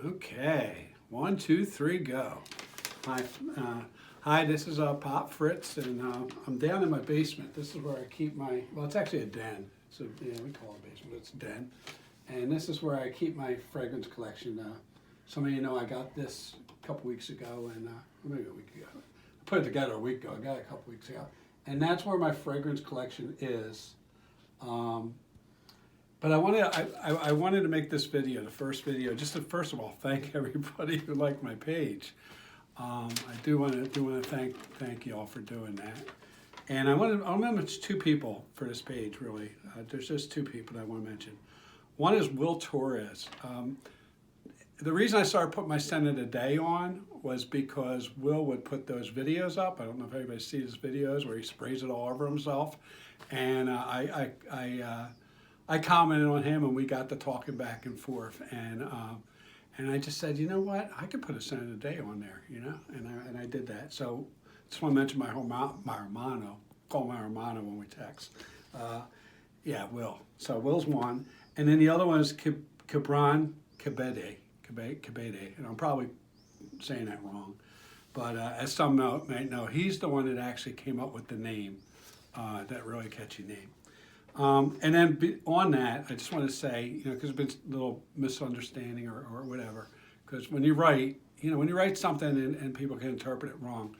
Okay, 1, 2, 3, go. Hi, hi. This is Pop Fritz, and I'm down in my basement. This is where I keep my, well, it's actually a den. So yeah, we call it a basement, but it's a den. And this is where I keep my fragrance collection. Some of you know I got this a couple weeks ago, and maybe a week ago. I put it together a week ago. I got it a couple weeks ago, and that's where my fragrance collection is. But I wanted to make this video, the first video, just to first of all thank everybody who liked my page. I do want to thank you all for doing that. And I'll mention two people for this page really. There's just two people that I want to mention. One is Will Torres. The reason I started putting my scent of the day on was because Will would put those videos up. I don't know if everybody sees his videos where he sprays it all over himself. And I commented on him, and we got to talking back and forth, and I just said, you know what, I could put a scent of the day on there, you know, and I did that. So just want to mention my hermano, call my hermano when we text. Yeah, Will. So Will's one, and then the other one is Kibran Kebede, and I'm probably saying that wrong, but as some might know, he's the one that actually came up with the name, that really catchy name. And then on that, I just want to say, you know, because there's been a little misunderstanding or whatever, because when you write, you know, when you write something and people can interpret it wrong,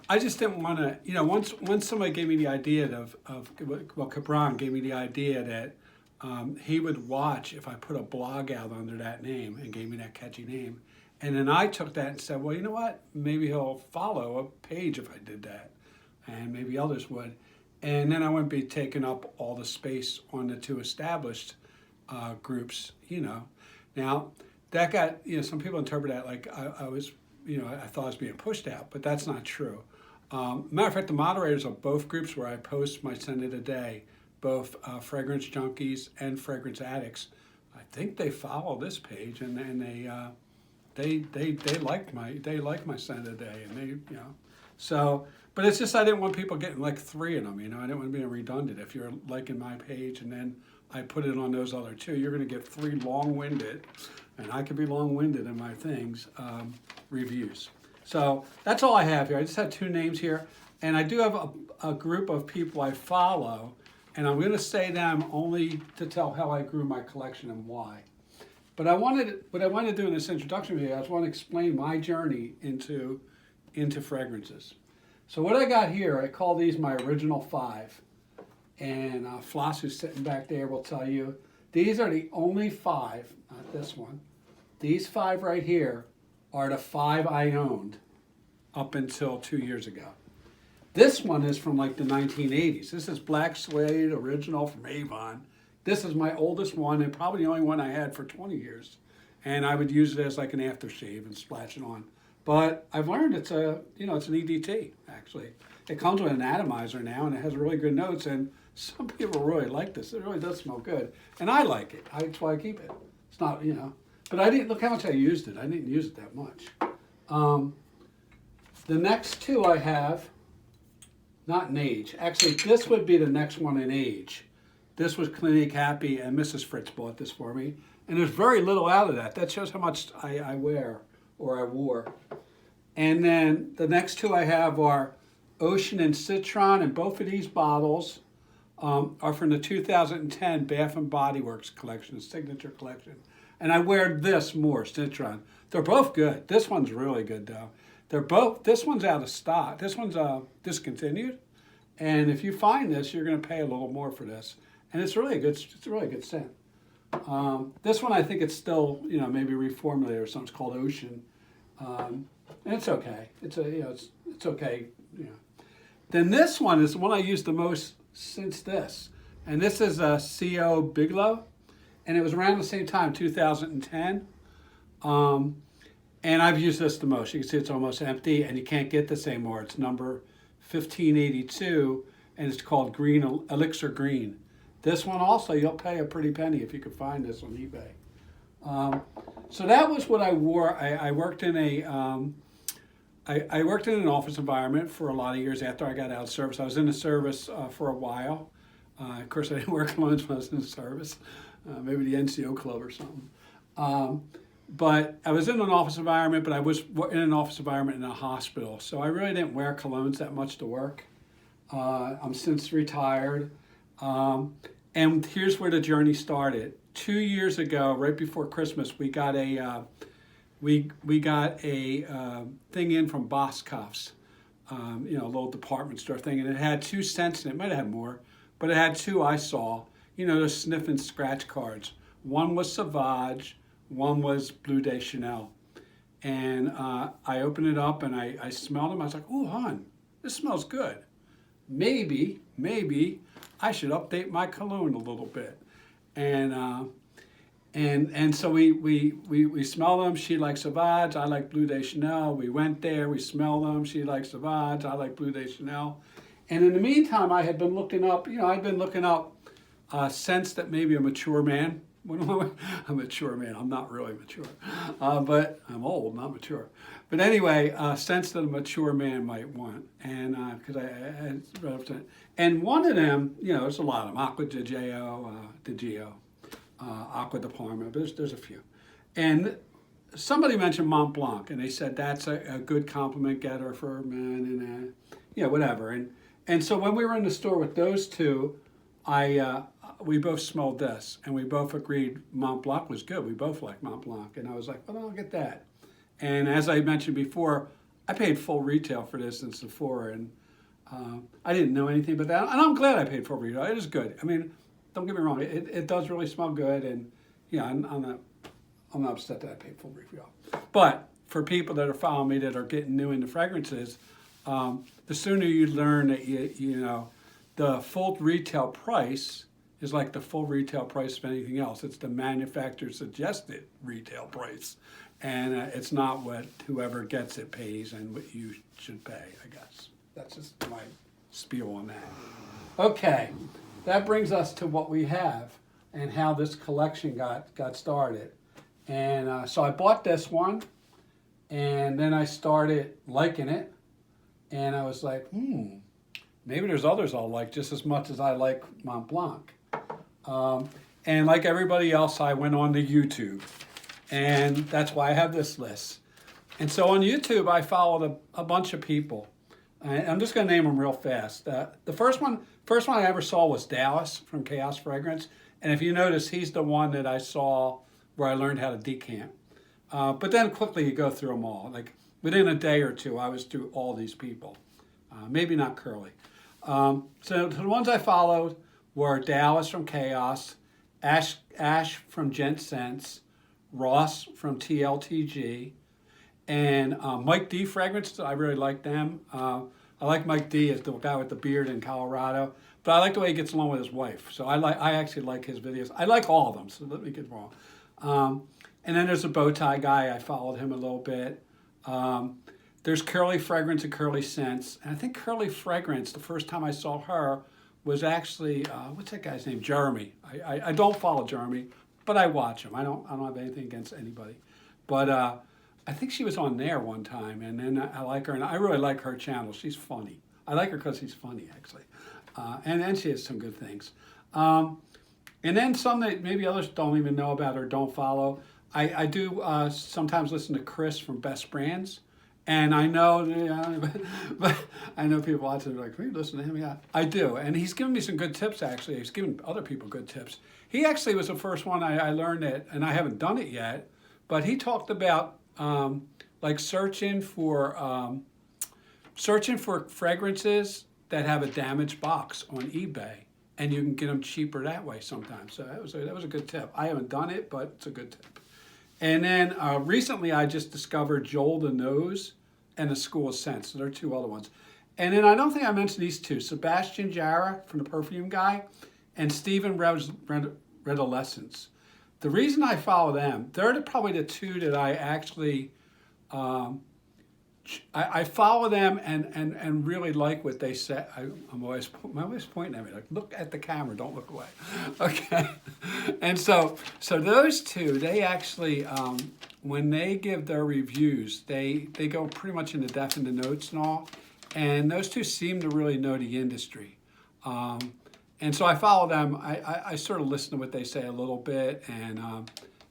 I just didn't want to, you know, once somebody gave me the idea well, Cabran gave me the idea that he would watch if I put a blog out under that name and gave me that catchy name. And then I took that and said, well, you know what, maybe he'll follow a page if I did that, and maybe others would. And then I wouldn't be taking up all the space on the two established groups, you know. Now, that got, you know, some people interpret that like I was, you know, I thought I was being pushed out, but that's not true. Matter of fact, the moderators of both groups where I post my scent of the day, both fragrance junkies and fragrance addicts, I think they follow this page, and they like my scent of the day, and they, you know, so. But it's just I didn't want people getting like 3 of them, you know. I didn't want to be redundant. If you're liking my page and then I put it on those other 2, you're going to get 3 long-winded, and I could be long-winded in my things, reviews. So that's all I have here. I just had 2 names here, and I do have a group of people I follow, and I'm going to say them only to tell how I grew my collection and why. But what I wanted to do in this introduction video, I just want to explain my journey into fragrances. So what I got here, I call these my original 5. And Floss, who's sitting back there, will tell you, these are the only 5, not this one. These 5 right here are the 5 I owned up until 2 years ago. This one is from like the 1980s. This is Black Suede original from Avon. This is my oldest one and probably the only one I had for 20 years. And I would use it as like an aftershave and splash it on. But I've learned it's it's an EDT, actually. It comes with an atomizer now, and it has really good notes, and some people really like this. It really does smell good. And I like it. That's why I keep it. It's not, you know. But I didn't, look how much I used it. I didn't use it that much. The next 2 I have, not in age. Actually, this would be the next one in age. This was Clinique Happy, and Mrs. Fritz bought this for me. And there's very little out of that. That shows how much I wear. Or I wore. And then the next 2 I have are Ocean and Citron, and both of these bottles are from the 2010 Bath & Body Works collection, signature collection. And I wear this more, Citron. They're both good. This one's really good though. This one's out of stock. This one's discontinued. And if you find this, you're going to pay a little more for this. And it's a really good scent. This one, I think it's still, you know, maybe reformulated or something. It's called Ocean, and it's okay. It's okay. You know. Then this one is the one I used the most since this, and this is a CO Bigelow, and it was around the same time, 2010. And I've used this the most. You can see it's almost empty, and you can't get this anymore. It's number 1582, and it's called Green Elixir Green. This one also, you'll pay a pretty penny if you could find this on eBay. So that was what I wore. I worked in I worked in an office environment for a lot of years after I got out of service. I was in the service for a while. Of course, I didn't work lunch when I was in the service. Maybe the NCO club or something. But I was in an office environment, but I was in an office environment in a hospital. So I really didn't wear colognes that much to work. I'm since retired. And here's where the journey started. 2 years ago, right before Christmas, we got a thing in from Boscov's, a little department store thing, and it had 2 cents in it. It might have had more, but it had 2 I saw. Those sniff and scratch cards. One was Sauvage, one was Bleu de Chanel. And I opened it up and I smelled them. I was like, ooh, hon, this smells good. Maybe I should update my cologne a little bit. And so we smelled them. She liked Sauvage, I like Bleu de Chanel. We went there, we smelled them. She liked Sauvage, I like Bleu de Chanel. And in the meantime, I had been looking up, scents that maybe a mature man, a mature man, I'm not really mature, but I'm old, not mature. But anyway, scents that a mature man might want. And and one of them, there's a lot of them, Aqua di Gio, Aqua di Parma, but there's a few. And somebody mentioned Mont Blanc, and they said that's a good compliment getter for men, and whatever. And so when we were in the store with those two, we both smelled this, and we both agreed Mont Blanc was good. We both liked Mont Blanc, and I was like, well, I'll get that. And as I mentioned before, I paid full retail for this in Sephora, and I didn't know anything about that. And I'm glad I paid full retail. It is good. I mean, don't get me wrong, it does really smell good, and I'm not upset that I paid full retail. But for people that are following me that are getting new into fragrances, the sooner you learn that the full retail price is like the full retail price of anything else. It's the manufacturer suggested retail price, and it's not what whoever gets it pays and what you should pay, I guess. That's just my spiel on that. Okay, that brings us to what we have and how this collection got started. And so I bought this one, and then I started liking it, and I was like, maybe there's others I'll like just as much as I like Mont Blanc. And like everybody else, I went on to YouTube, and that's why I have this list. And so on YouTube, I followed a bunch of people. I'm just going to name them real fast. The first one I ever saw was Dallas from Chaos Fragrance. And if you notice, he's the one that I saw where I learned how to decant. But then quickly you go through them all. Like within a day or two, I was through all these people. Maybe not Curly. So the ones I followed were Dallas from Chaos, Ash from Gent Sense, Ross from TLTG, and Mike D Fragrance. I really like them. I like Mike D as the guy with the beard in Colorado, but I like the way he gets along with his wife. So I actually like his videos. I like all of them, so let me get wrong. And then there's a bow tie guy. I followed him a little bit. There's Curly Fragrance and Curly Scents. And I think Curly Fragrance, the first time I saw her, was actually, what's that guy's name? Jeremy. I don't follow Jeremy, but I watch him. I don't have anything against anybody. But I think she was on there one time, and then I like her, and I really like her channel. She's funny. I like her because she's funny, actually. And she has some good things. And then some that maybe others don't even know about or don't follow. I do sometimes listen to Chris from Best Brands. And I know, but I know people watching are like, "Hey, listen to him." Yeah, I do, and he's given me some good tips. Actually, he's given other people good tips. He actually was the first one I learned it, and I haven't done it yet. But he talked about like searching for fragrances that have a damaged box on eBay, and you can get them cheaper that way sometimes. So that was a good tip. I haven't done it, but it's a good tip. And then recently I just discovered Joel the Nose and the School of Scents. So there are 2 other ones. And then I don't think I mentioned these 2. Sebastian Jara from the Perfume Guy and Stephen Redolescence. The reason I follow them, they're probably the 2 that I actually, I follow them and really like what they say. I'm always pointing at me, like, look at the camera, don't look away. Okay. And so those 2, they actually, when they give their reviews, they go pretty much into depth in the notes and all. And those 2 seem to really know the industry. And so I follow them. I sort of listen to what they say a little bit, and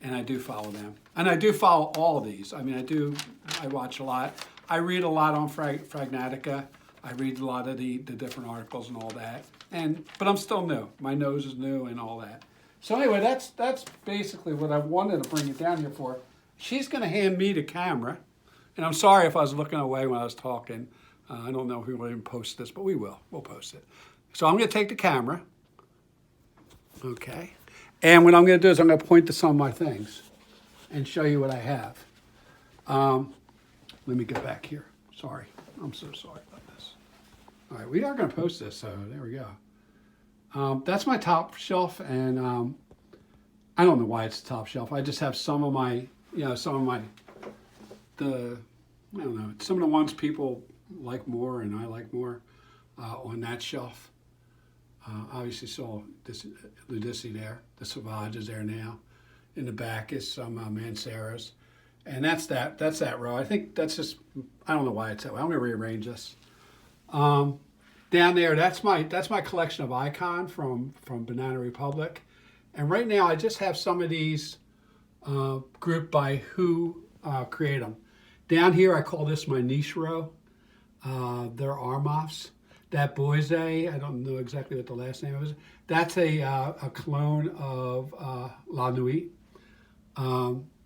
and I do follow them. And I do follow all of these. I mean, I watch a lot. I read a lot on Fragnatica. I read a lot of the different articles and all that. But I'm still new. My nose is new and all that. So anyway, that's basically what I wanted to bring you down here for. She's going to hand me the camera. And I'm sorry if I was looking away when I was talking. I don't know if we will even post this, but we will. We'll post it. So I'm going to take the camera. Okay. And what I'm going to do is I'm going to point to some of my things and show you what I have. Let me get back here. Sorry. I'm so sorry about this. All right. We are going to post this, so there we go. That's my top shelf, and I don't know why it's the top shelf. I just have some of my, some of the ones people like more and I like more on that shelf. Obviously saw this Ludici there. The Sauvage is there now. In the back is some Manceras. And that's that row. I think that's just, I don't know why it's that way. I'm going to rearrange this. Down there, that's my collection of Icon from Banana Republic. And right now I just have some of these grouped by who create them. Down here I call this my niche row. They're Armoffs. That Boise, I don't know exactly what the last name is. That's a clone of La Nuit.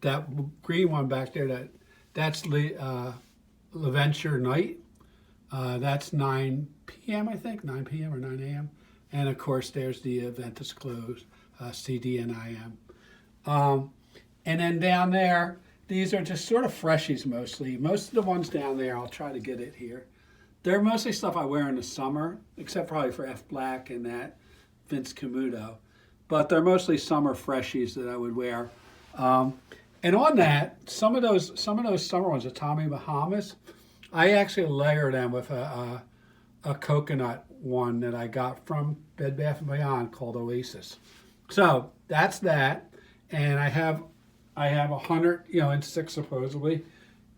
That green one back there, that's LaVenture Night. That's 9 p.m. I think, 9 p.m. or 9 a.m. And of course, there's the Ventus Close CD and IM. And then down there, these are just sort of freshies mostly. Most of the ones down there, I'll try to get it here. They're mostly stuff I wear in the summer, except probably for F Black and that Vince Camuto. But they're mostly summer freshies that I would wear. And on that, some of those summer ones, the Tommy Bahamas, I actually layer them with a coconut one that I got from Bed Bath & Beyond called Oasis. So that's that. And I have 100, in 6 supposedly.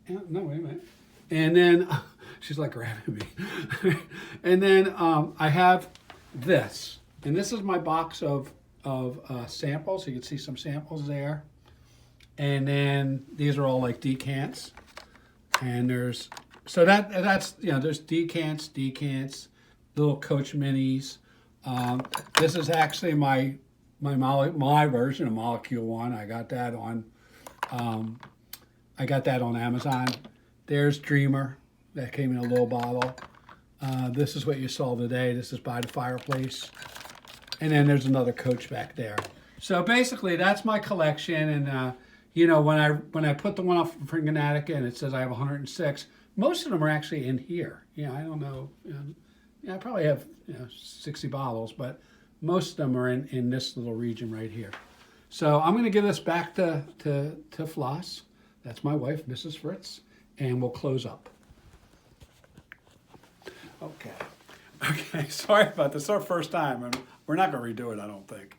No, wait a minute. And then she's like grabbing me. And then I have this. And this is my box of samples. You can see some samples there. And then these are all like decants. And there's there's decants, little Coach Minis. This is actually my version of Molecule 1. I got that on Amazon. There's Dreamer. That came in a little bottle. This is what you saw today. This is by the fireplace. And then there's another Coach back there. So basically, that's my collection. And when I put the one off from Fanatica and it says I have 106, most of them are actually in here. I don't know. I probably have 60 bottles, but most of them are in this little region right here. So I'm going to give this back to Floss. That's my wife, Mrs. Fritz, and we'll close up. Okay, sorry about this. It's our first time, and we're not going to redo it, I don't think.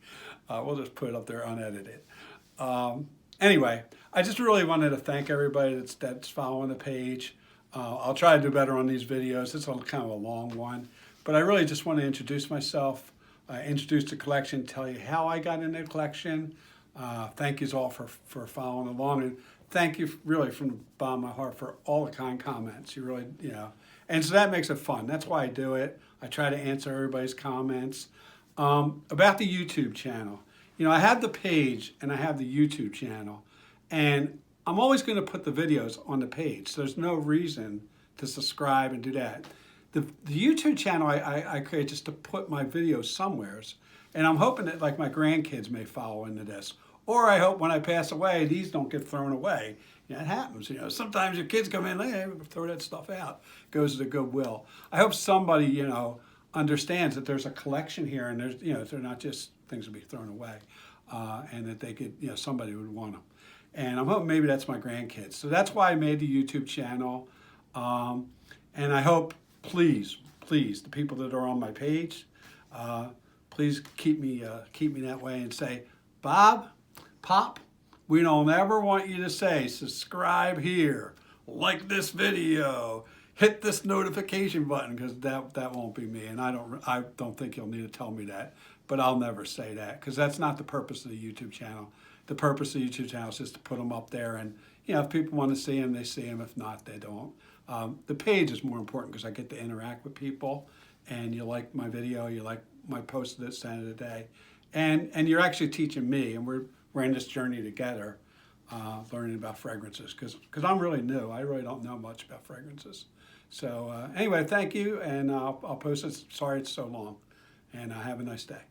We'll just put it up there unedited. Anyway, I just really wanted to thank everybody that's following the page. I'll try to do better on these videos. It's kind of a long one, but I really just want to introduce myself, introduce the collection, tell you how I got into the collection. Thank you all for following along, and thank you really from the bottom of my heart for all the kind comments. You really, and so that makes it fun. That's why I do it. I try to answer everybody's comments. About the YouTube channel. I have the page and I have the YouTube channel, and I'm always going to put the videos on the page. So there's no reason to subscribe and do that. The YouTube channel I create just to put my videos somewheres, and I'm hoping that like my grandkids may follow into this. Or I hope when I pass away, these don't get thrown away. It happens. Sometimes your kids come in, hey, throw that stuff out. Goes to Goodwill. I hope somebody, understands that there's a collection here, and there's, they're not just things to be thrown away, and that they could, somebody would want them. And I'm hoping maybe that's my grandkids. So that's why I made the YouTube channel. And I hope, please, the people that are on my page, please keep me that way and say, Bob, Pop, we don't ever want you to say, subscribe here, like this video, hit this notification button, because that won't be me. And I don't think you'll need to tell me that, but I'll never say that, because that's not the purpose of the YouTube channel. the purpose of YouTube channels is to put them up there, and if people want to see them, they see them. If not, they don't. The page is more important because I get to interact with people, and you like my video, you like my post that sent of the day, and you're actually teaching me, and we're in this journey together, learning about fragrances because I'm really new. I really don't know much about fragrances. So anyway, thank you, and I'll post it. Sorry it's so long, and have a nice day.